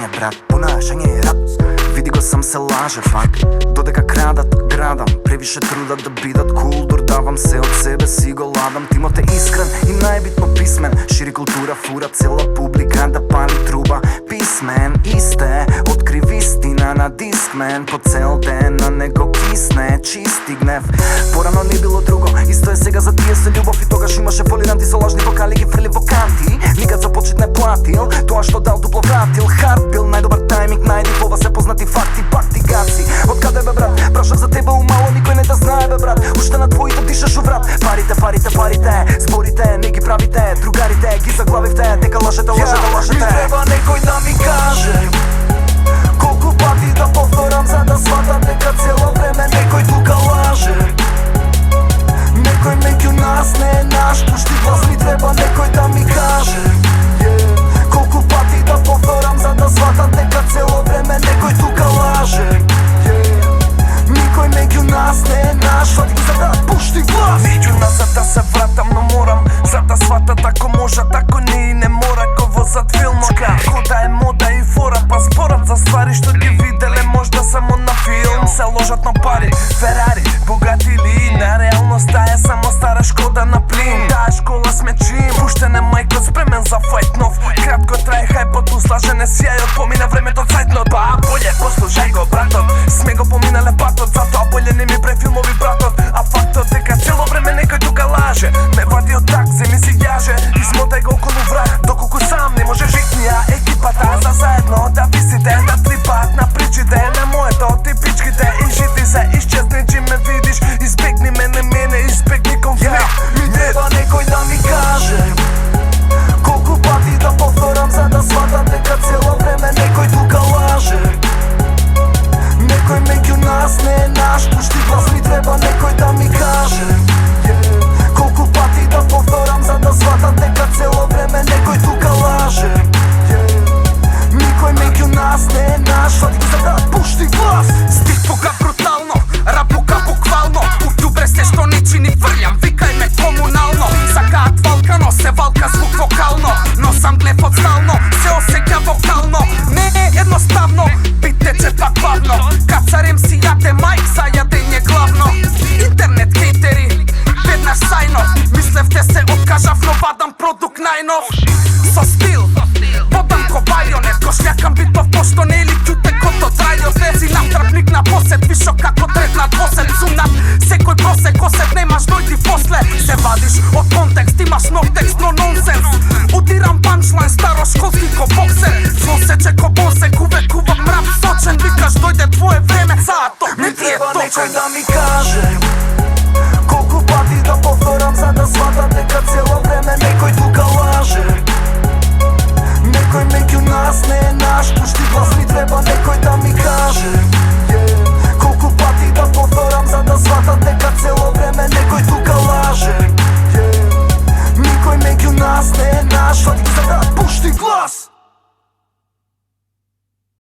Ponašanje brat, ponašanje je rat. Vidi go sam se laže fak. Dodeka kradat gradam, previše truda da bidat cool. Davam se od sebe, si go ladam. Timote iskren i najbitno pismen. Širi kultura, fura cela publika da pali truba. Pismen, iste, otkriv istina na Discman. Po cel den, a nego kisne, čisti gnev. Porano ni bilo drugo, isto je сега затие се љубов и тогаш имаше фолиранти со лажни вокали ги фрли во канти. Никад за почет не платил, тоа што дал дупло вратил. Хард бил најдобар тајминг, најди ова се познати факти, пакти гаци. Од каде бе брат, прашав за тебе умало, никој не те знае бе брат. Уште на твоите дишаш у врат. Парите, парите, парите, зборите, не ги правите. Другарите ги заглавивте, дека лажете, лажете, лажете. Ми треба некој да ми каже колку пати да повторам за да сватам дека цело време некој тука лаже. Некој меѓу нас не е наш, пушти глас, ми треба некој да ми каже колку пати да повторам за да сватам дека цело време некој тука лаже. Никој меѓу нас не е наш, свати ги за да пушти глас. Меѓу нас за да се вратам, но морам за да сватат ако можат, ако не и не мора го возат филмот. Кода е мода и фора, па зборат за ствари што ги виделе можда само на филм. Се ложат на пари, Ферари, богати или на реалноста е само стара Шкода на плин. Таа школа сме чим, пуштен е мајкот спремен за фајт нов. Кратко трае хајпот, услажен е сјајот, помина времето цајтнот. Па болje послушај го братот, сме го поминале патот, затоа болje не ми префилмови братот. А фактот дека цело време некој тука лаже, ме вади од такси, ми си јаже, измотај го околу врат, доколку сам не може житнија екипата за заедно да висите, да трипат на причите, на моето типичките и жити се, изчезни че ме видиш, избегни мене, избегни конфликт. Ми треба некој да ми каже колку пати да повторам за да сватам дека цело време некој тука лаже. Некој меѓу нас не е наш, пушти глас, ми треба некој да ми каже колку пати да повторам за да сватам дека цело време некој тука лаже. Никој меѓу нас не е наш, свати ги за да пушти глас. Стих тука брутално, рап тука буквално. У ѓубре се што не чини фрлјам, викај ме комунално. Сакаат валка, но се валка звук вокално. Но сам глефот стално, се осеќа вокално. Не е едноставно, бит тече пак бавно. Кацарем си јате мајк, за јадење главно. Интернет хейтери, веднаш сајно. Мислевте се откажав, но вадам продукт најнов. Со стил, водам ко бајонет, ко шљакам битов пошто не или ќуте кото трајот. Лези нам трпник на посет, вишо како третна двосет. Сумнат, секој просек осет, немаш дојди после. Се вадиш од контекст, имаш нов текст, но нонсенс. Удирам панчлайн, старошколски ко боксер. Злосече ко бонсек, увекувам мрап сочен. Викаш дојде твое време, саатот не ти е точен. Некој да ми каже колку пати да повторам за да сватам дека цело време некој тука лаже. Некој меѓу нас не е наш, пушти глас,